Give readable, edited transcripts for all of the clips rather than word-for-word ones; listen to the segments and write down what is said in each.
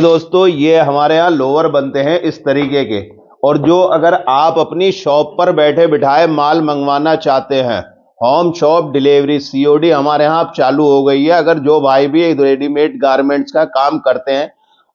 दोस्तों ये हमारे यहाँ लोअर बनते हैं इस तरीके के। और जो अगर आप अपनी शॉप पर बैठे बिठाए माल मंगवाना चाहते हैं, होम शॉप डिलीवरी सीओडी हमारे यहाँ अब चालू हो गई है। अगर जो भाई भी रेडीमेड गारमेंट्स का काम करते हैं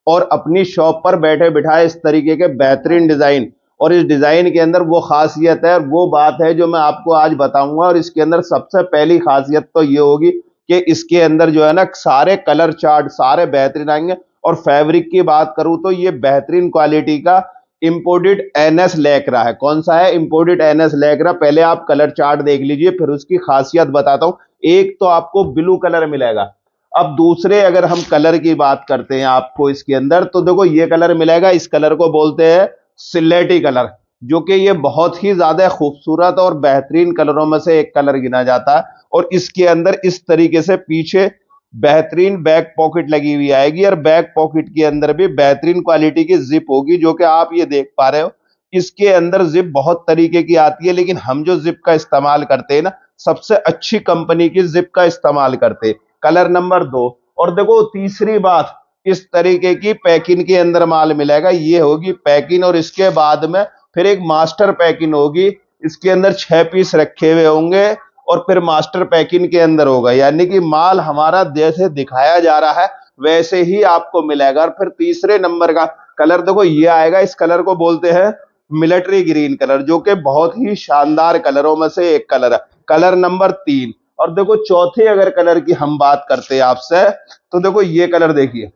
और अपनी शॉप पर बैठे बिठाए इस तरीके के बेहतरीन डिजाइन, और इस डिजाइन के अंदर वो खासियत है और वो बात है जो मैं आपको आज बताऊंगा। और इसके अंदर सबसे पहली खासियत तो ये होगी कि इसके अंदर जो है ना सारे कलर चार्ट सारे बेहतरीन आएंगे। और फैब्रिक की बात करूं तो ये बेहतरीन क्वालिटी का इंपोर्टेड एनएस लैक्रा है। कौन सा है? Imported NS Lycra. पहले आप कलर चार्ट देख लीजिए, फिर उसकी खासियत बताता हूं। एक तो आपको ब्लू कलर मिलेगा। अब दूसरे अगर हम कलर की बात करते हैं आपको इसके अंदर, तो देखो ये कलर मिलेगा। इस कलर को बोलते हैं सिलेटी कलर, जो कि ये बहुत ही ज्यादा खूबसूरत और बेहतरीन कलरों में से एक कलर गिना जाता है। और इसके अंदर इस तरीके से पीछे बेहतरीन बैक पॉकेट लगी हुई आएगी, और बैक पॉकेट के अंदर भी बेहतरीन क्वालिटी की जिप होगी, जो कि आप ये देख पा रहे हो। इसके अंदर जिप बहुत तरीके की आती है, लेकिन हम जो जिप का इस्तेमाल करते हैं ना, सबसे अच्छी कंपनी की जिप का इस्तेमाल करते हैं। Colour number 2। और देखो तीसरी बात, इस तरीके की पैकिंग के अंदर माल मिलेगा। ये होगी पैकिंग, और इसके बाद में फिर एक मास्टर पैकिंग होगी। इसके अंदर 6 पीस रखे हुए होंगे और फिर मास्टर पैकिंग के अंदर होगा, यानी कि माल हमारा जैसे दिखाया जा रहा है वैसे ही आपको मिलेगा। और फिर तीसरे नंबर का कलर देखो ये आएगा। इस कलर को बोलते हैं मिलिट्री ग्रीन कलर, जो कि बहुत ही शानदार कलरों में से एक कलर है। Colour number 3। और देखो चौथे अगर कलर की हम बात करते हैं आपसे, तो देखो ये कलर देखिए,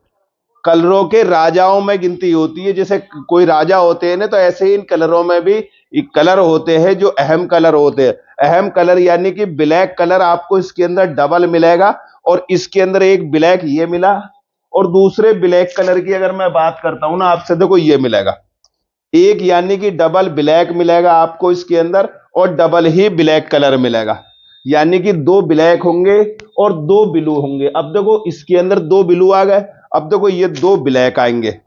कलरों के राजाओं में गिनती होती है। जैसे कोई राजा होते हैं ना, तो ऐसे ही इन कलरों में भी एक कलर होते हैं जो अहम कलर होते हैं। अहम कलर यानी कि ब्लैक कलर आपको इसके अंदर डबल मिलेगा, और इसके अंदर एक ब्लैक ये मिला, और दूसरे ब्लैक कलर की अगर मैं बात करता हूं ना आपसे, देखो ये मिलेगा एक, यानी कि डबल ब्लैक मिलेगा आपको इसके अंदर, और डबल ही ब्लैक कलर मिलेगा, यानी कि 2 ब्लैक होंगे और 2 ब्लू होंगे। अब देखो इसके अंदर 2 ब्लू आ गए, अब देखो ये 2 ब्लैक आएंगे।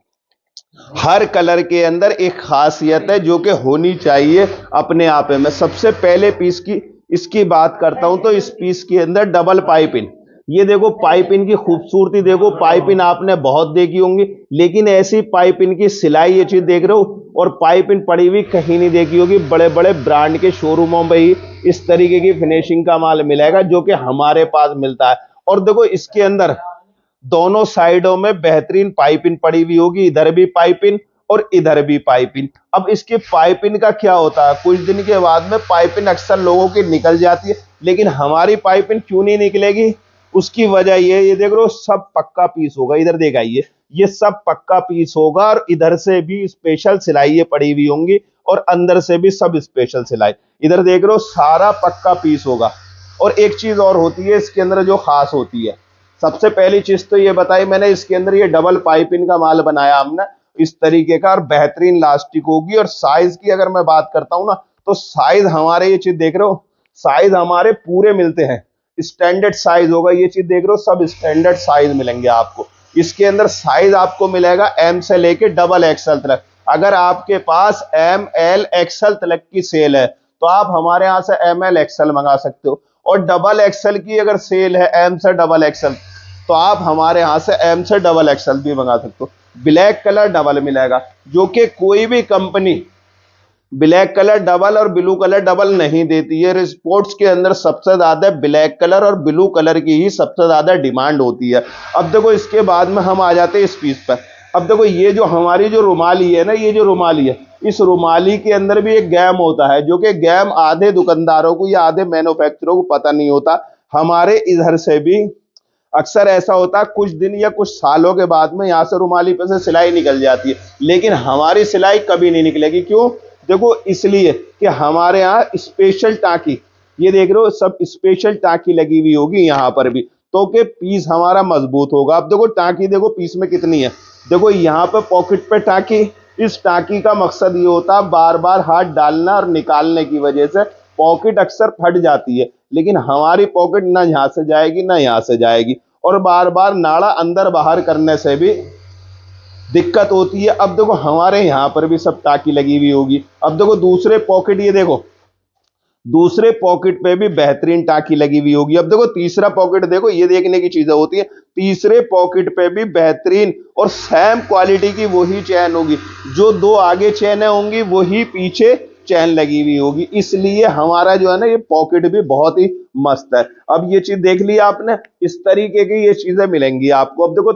हर कलर के अंदर एक खासियत है जो कि होनी चाहिए अपने आप में। मैं सबसे पहले पीस की इसकी बात करता हूं, तो इस पीस के अंदर डबल पाइपिंग। ये देखो पाइपिंग की खूबसूरती देखो। पाइपिंग आपने बहुत देखी होंगी, लेकिन ऐसी पाइपिंग की सिलाई ये चीज देख रहे हो, और पाइपिंग पड़ी हुई कहीं नहीं देखी होगी। बड़े बड़े ब्रांड के शोरूमों में ही इस तरीके की फिनिशिंग का माल मिलेगा, जो कि हमारे पास मिलता है। और देखो इसके अंदर दोनों साइडों में बेहतरीन पाइपिंग पड़ी हुई होगी, इधर भी पाइपिंग और इधर भी पाइपिंग। अब इसकी पाइपिंग का क्या होता है, कुछ दिन के बाद में पाइपिंग अक्सर लोगों की निकल जाती है, लेकिन हमारी पाइपिंग क्यों नहीं निकलेगी? उसकी वजह ये देख लो, सब पक्का पीस होगा। इधर देखा ये सब पक्का पीस होगा, और इधर से भी स्पेशल सिलाई पड़ी हुई होंगी, और अंदर से भी सब स्पेशल सिलाई। इधर देख लो सारा पक्का पीस होगा। और एक चीज और होती है इसके अंदर जो खास होती है, सबसे पहली चीज तो ये बताई मैंने, इसके अंदर ये डबल पाइपिंग का माल बनाया हमने इस तरीके का, और बेहतरीन लास्टिक होगी। और साइज की अगर मैं बात करता हूं ना, तो साइज हमारे, ये चीज देख रहे हो, साइज हमारे पूरे मिलते हैं। स्टैंडर्ड साइज होगा, ये चीज देख रहे हो, सब स्टैंडर्ड साइज मिलेंगे आपको। इसके अंदर साइज आपको मिलेगा एम से लेके डबल एक्सएल तक। अगर आपके पास एम एल एक्सएल तक की सेल है, तो आप हमारे यहाँ से एम एल एक्सएल मंगा सकते हो। और डबल एक्सएल की अगर सेल है, एम से डबल एक्सएल, तो आप हमारे यहां से एम से डबल एक्सएल भी मंगा सकते हो। ब्लैक कलर डबल मिलेगा, जो कि कोई भी कंपनी ब्लैक कलर डबल और ब्लू कलर डबल नहीं देती है। स्पोर्ट्स के अंदर सबसे ज्यादा ब्लैक कलर और ब्लू कलर की ही सबसे ज्यादा डिमांड होती है। अब देखो इसके बाद में हम आ जाते हैं इस पीस पर। अब देखो ये जो हमारी जो रुमाली है ना, ये जो रुमाली है, इस रुमाली के अंदर भी एक गैम होता है, जो कि गैम आधे दुकानदारों को या आधे मैन्युफैक्चररों को पता नहीं होता। हमारे इधर से भी अक्सर ऐसा होता है, कुछ दिन या कुछ सालों के बाद में यहाँ से रुमाली पे से सिलाई निकल जाती है, लेकिन हमारी सिलाई कभी नहीं निकलेगी। क्यों? देखो इसलिए कि हमारे यहाँ स्पेशल टाँकी, ये देख रहे हो, सब स्पेशल टाँकी लगी हुई होगी यहाँ पर भी, तो कि पीस हमारा मजबूत होगा। अब देखो टाँकी देखो पीस में कितनी है, देखो यहाँ पे पॉकेट पे टाँकी। इस टाँकी का मकसद ये होता है बार बार हाथ डालना और निकालने की वजह से पॉकेट अक्सर फट जाती है, लेकिन हमारी पॉकेट ना यहाँ से जाएगी ना यहाँ से जाएगी, और बार बार नाड़ा अंदर बाहर करने से भी दिक्कत होती है। अब देखो हमारे यहाँ पर भी सब टाँकी लगी हुई होगी। अब देखो दूसरे पॉकेट, ये देखो दूसरे पॉकेट पे भी बेहतरीन टाकी लगी हुई होगी। अब देखो तीसरा पॉकेट देखो, ये देखने की चीजें होती है, तीसरे पॉकेट पे भी बेहतरीन और सेम क्वालिटी की वही चैन होगी, जो दो आगे चैनें होंगी वही पीछे चैन लगी हुई होगी, इसलिए हमारा जो है ना ये पॉकेट भी बहुत ही मस्त है। अब ये चीज देख लिया आपने, इस तरीके की ये चीजें मिलेंगी आपको। अब देखो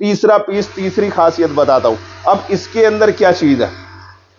तीसरा पीस, तीसरी खासियत बताता हूं। अब इसके अंदर क्या चीज है,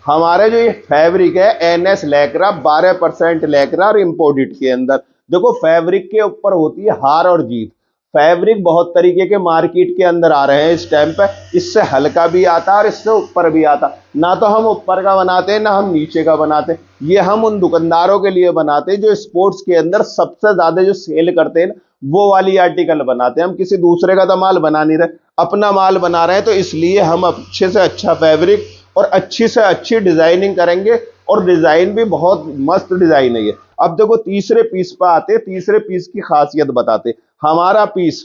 हमारे जो ये फैब्रिक है एनएस लैक्रा, 12% लैक्रा और इंपोर्टेड के अंदर। देखो फैब्रिक के ऊपर होती है हार और जीत। फैब्रिक बहुत तरीके के मार्केट के अंदर आ रहे हैं इस टाइम पे, इससे हल्का भी आता है और इससे ऊपर भी आता। ना तो हम ऊपर का बनाते हैं ना हम नीचे का बनाते हैं, ये हम उन दुकानदारों के लिए बनाते हैं जो स्पोर्ट्स के अंदर सबसे ज्यादा जो सेल करते हैं वो वाली आर्टिकल बनाते हैं। हम किसी दूसरे का तो माल बना नहीं रहे, अपना माल बना रहे हैं, तो इसलिए हम अच्छे से अच्छा फैब्रिक और अच्छी से अच्छी डिजाइनिंग करेंगे, और डिजाइन भी बहुत मस्त डिजाइन है ये। अब देखो तीसरे पीस पर आते, तीसरे पीस की खासियत बताते। हमारा पीस,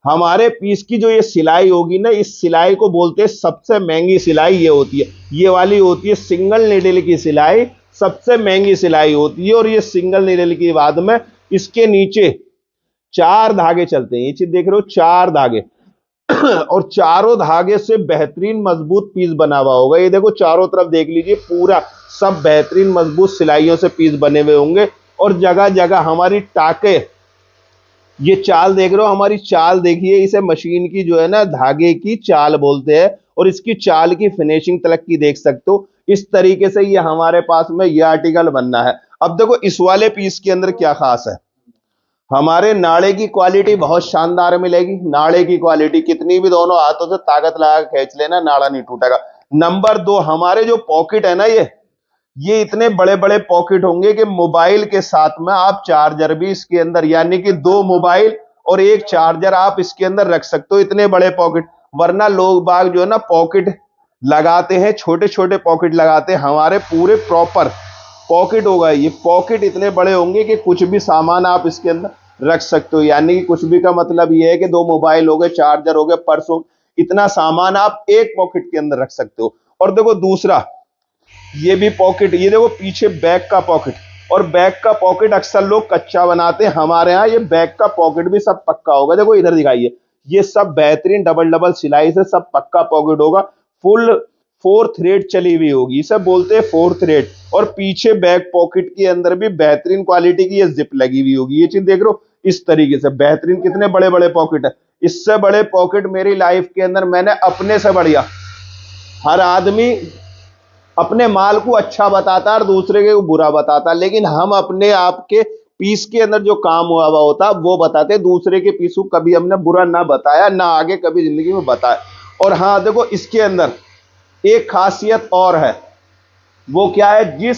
हमारे पीस की जो ये सिलाई होगी ना, इस सिलाई को बोलते हैं सबसे महंगी सिलाई ये होती है, ये वाली होती है सिंगल नीडल की सिलाई, सबसे महंगी सिलाई होती है। और ये सिंगल नीडल की बाद में इसके नीचे 4 धागे चलते हैं, ये चीज देख रहे हो 4 धागे और चारों धागे से बेहतरीन मजबूत पीस बना हुआ होगा। ये देखो चारों तरफ देख लीजिए, पूरा सब बेहतरीन मजबूत सिलाइयों से पीस बने हुए होंगे। और जगह जगह हमारी टाके, ये चाल देख रहे हो, हमारी चाल देखिए, इसे मशीन की जो है ना धागे की चाल बोलते हैं, और इसकी चाल की फिनिशिंग तलक की देख सकते हो। इस तरीके से ये हमारे पास में ये आर्टिकल बनना है। अब देखो इस वाले पीस के अंदर क्या खास है, हमारे नाड़े की क्वालिटी बहुत शानदार मिलेगी। नाड़े की क्वालिटी कितनी भी दोनों हाथों से ताकत लगा खींच लेना, नाड़ा नहीं टूटेगा। नंबर 2, हमारे जो पॉकेट है ना ये इतने बड़े बड़े पॉकेट होंगे कि मोबाइल के साथ में आप चार्जर भी इसके अंदर, यानी कि 2 मोबाइल और 1 चार्जर आप इसके अंदर रख सकते हो, इतने बड़े पॉकेट। वरना लोग बाग जो है ना पॉकेट लगाते हैं, छोटे छोटे पॉकेट लगाते हैं, हमारे पूरे प्रॉपर पॉकेट होगा। ये पॉकेट इतने बड़े होंगे कि कुछ भी सामान आप इसके अंदर रख सकते हो, यानी कि कुछ भी का मतलब ये है कि 2 मोबाइल हो गए, चार्जर हो गए, पर्स हो, इतना सामान आप एक पॉकेट के अंदर रख सकते हो। और देखो दूसरा, ये भी पॉकेट, ये देखो पीछे बैक का पॉकेट, और बैक का पॉकेट अक्सर लोग कच्चा बनाते हैं, हमारे यहाँ ये बैक का पॉकेट भी सब पक्का होगा। देखो इधर दिखाइए, ये सब बेहतरीन डबल डबल सिलाई से सब पक्का पॉकेट होगा, फुल 4 थ्रेड चली हुई होगी, इसे बोलते हैं 4 थ्रेड। और पीछे बैक पॉकेट के अंदर भी बेहतरीन क्वालिटी की ये जिप लगी हुई होगी। ये चीज देख लो इस तरीके से बेहतरीन, कितने बड़े बड़े पॉकेट है। इससे बड़े पॉकेट मेरी लाइफ के अंदर मैंने अपने से बढ़िया, हर आदमी अपने माल को अच्छा बताता और दूसरे के को बुरा बताता, लेकिन हम अपने आप के पीस के अंदर जो काम हुआ हुआ होता वो बताते, दूसरे के पीस को कभी हमने बुरा ना बताया, ना आगे कभी जिंदगी में बताया। और हाँ देखो इसके अंदर एक खासियत और है, वो क्या है,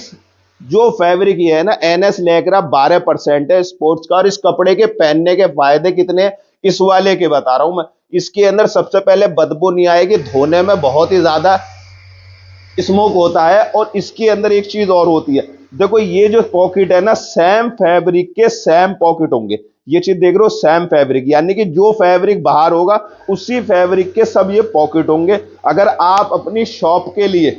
जो फैब्रिक ये है ना एनएस लैक्रा 12% है स्पोर्ट्स का, और इस कपड़े के पहनने के फायदे कितने इस वाले के बता रहा हूं मैं। इसके अंदर सबसे पहले बदबू नहीं आएगी, धोने में बहुत ही ज्यादा स्मोक होता है। और इसके अंदर एक चीज और होती है, देखो ये जो पॉकेट है ना सेम फैब्रिक के सेम पॉकेट होंगे, ये चीज देख रहे हो सेम फैब्रिक, यानी कि जो फैब्रिक बाहर होगा उसी फैब्रिक के सब ये पॉकेट होंगे। अगर आप अपनी शॉप के लिए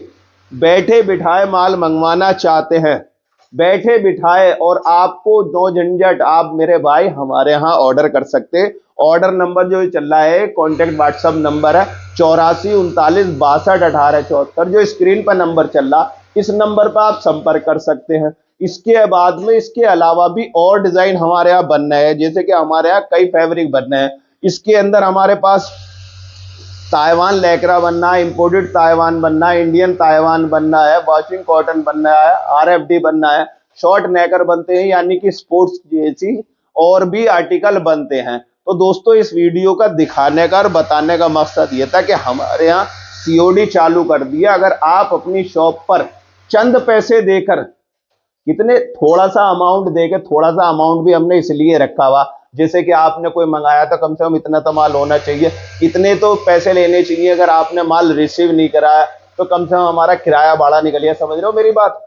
बैठे बिठाए माल मंगवाना चाहते हैं, बैठे बिठाए, और आपको नो झंझट, आप मेरे भाई हमारे यहाँ ऑर्डर कर सकते हैं। ऑर्डर नंबर जो चल रहा है, कॉन्टेक्ट व्हाट्सएप नंबर है 84 39 62 18 74, जो स्क्रीन पर नंबर चल रहा, इस नंबर पर आप संपर्क कर सकते हैं। इसके बाद में इसके अलावा भी और डिजाइन हमारे यहाँ बनना है, जैसे कि हमारे यहाँ कई फैब्रिक बनने हैं। इसके अंदर हमारे पास ताइवान लैक्रा बनना है, इंपोर्टेड ताइवान बनना है, इंडियन ताइवान बनना है, वॉशिंग कॉटन बनना है, आरएफडी बनना है, शॉर्ट नेकर बनते हैं, यानी कि स्पोर्ट्स जैसी और भी आर्टिकल बनते हैं। तो दोस्तों इस वीडियो का दिखाने का और बताने का मकसद ये था कि हमारे यहाँ सीओडी चालू कर दिया। अगर आप अपनी शॉप पर चंद पैसे देकर, कितने, थोड़ा सा अमाउंट देकर, थोड़ा सा अमाउंट भी हमने इसलिए रखा हुआ, जैसे कि आपने कोई मंगाया तो कम से कम इतना तो माल होना चाहिए, इतने तो पैसे लेने चाहिए। अगर आपने माल रिसीव नहीं कराया तो कम से कम हमारा किराया भाड़ा निकल गया, समझ रहे हो मेरी बात।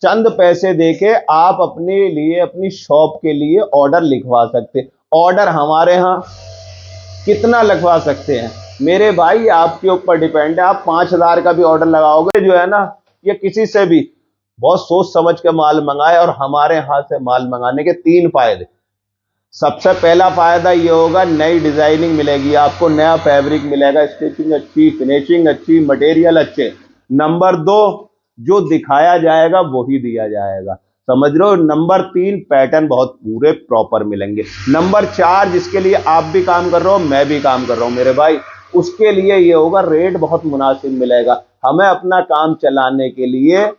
चंद पैसे देके आप अपने लिए, अपनी शॉप के लिए ऑर्डर लिखवा सकते। ऑर्डर हमारे यहाँ कितना लिखवा सकते हैं मेरे भाई, आपके ऊपर डिपेंड है। आप 5000 का भी ऑर्डर लगाओगे जो है ना, ये किसी से भी बहुत सोच समझ के माल मंगाए। और हमारे यहाँ से माल मंगाने के 3 फायदे। सबसे पहला फायदा ये होगा, नई डिजाइनिंग मिलेगी आपको, नया फैब्रिक मिलेगा, स्टिचिंग अच्छी, फिनिशिंग अच्छी, मटेरियल अच्छे। नंबर 2, जो दिखाया जाएगा वही दिया जाएगा, समझ रहे हो। नंबर 3, पैटर्न बहुत पूरे प्रॉपर मिलेंगे। नंबर 4, जिसके लिए आप भी काम कर रहे हो, मैं भी काम कर रहा हूं मेरे भाई, उसके लिए ये होगा, रेट बहुत मुनासिब मिलेगा। हमें अपना काम चलाने के लिए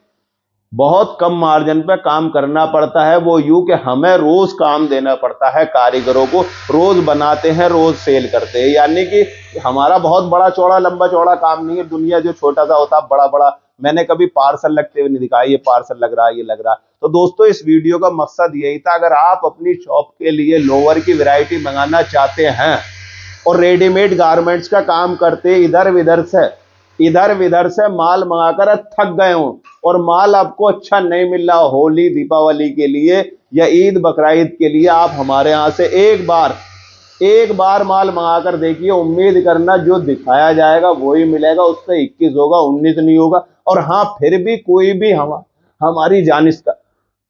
बहुत कम मार्जिन पे काम करना पड़ता है। वो यूं कि हमें रोज काम देना पड़ता है कारीगरों को, रोज बनाते हैं, रोज सेल करते हैं। यानी कि हमारा बहुत बड़ा चौड़ा लंबा चौड़ा काम नहीं है। दुनिया जो छोटा सा होता है, बड़ा बड़ा, मैंने कभी पार्सल लगते हुए नहीं दिखाया, ये पार्सल लग रहा है, ये लग रहा है। तो दोस्तों, इस वीडियो का मकसद यही था, अगर आप अपनी शॉप के लिए लोअर की वैरायटी मंगाना चाहते हैं और रेडीमेड गारमेंट्स का काम करते, इधर विधर से माल मंगाकर थक गए हो और माल आपको अच्छा नहीं मिल रहा, होली दीपावली के लिए या ईद बकरीद के लिए, आप हमारे यहां से एक बार माल मंगाकर देखिए। उम्मीद करना जो दिखाया जाएगा वही मिलेगा, उससे 21 होगा, 19 नहीं होगा। और हाँ, फिर भी कोई भी हमारी जानिश का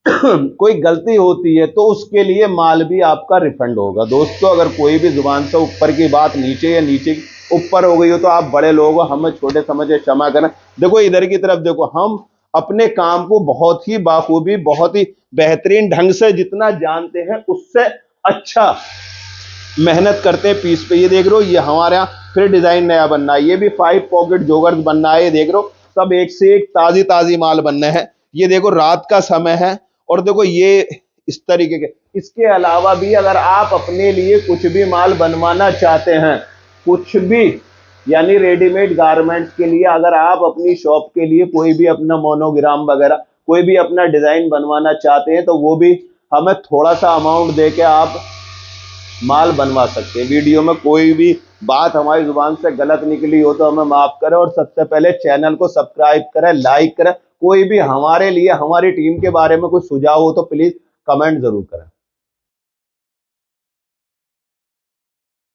कोई गलती होती है तो उसके लिए माल भी आपका रिफंड होगा। दोस्तों, अगर कोई भी जुबान से ऊपर की बात नीचे या नीचे ऊपर हो गई हो तो आप बड़े लोग हो, हमें छोटे समझे क्षमा करें। देखो इधर की तरफ देखो, हम अपने काम को बहुत ही बाखूबी, बहुत ही बेहतरीन ढंग से जितना जानते हैं उससे अच्छा मेहनत करते हैं पीस पे। ये देख रहे हो, ये हमारे यहाँ फिर डिजाइन नया बनना है, ये भी 5 पॉकेट जोगर्स बनना है। ये देख रहे हो, सब एक से एक ताजी ताजी माल बनने हैं। ये देखो, रात का समय है और देखो ये इस तरीके के। इसके अलावा भी अगर आप अपने लिए कुछ भी माल बनवाना चाहते हैं, कुछ भी, यानी रेडीमेड गारमेंट्स के लिए अगर आप अपनी शॉप के लिए कोई भी अपना मोनोग्राम वगैरह कोई भी अपना डिजाइन बनवाना चाहते हैं, तो वो भी हमें थोड़ा सा अमाउंट देके आप माल बनवा सकते हैं। वीडियो में कोई भी बात हमारी जुबान से गलत निकली हो तो हमें माफ करें, और सबसे पहले चैनल को सब्सक्राइब करें, लाइक करें। कोई भी हमारे लिए, हमारी टीम के बारे में कोई सुझाव हो तो प्लीज कमेंट जरूर करें।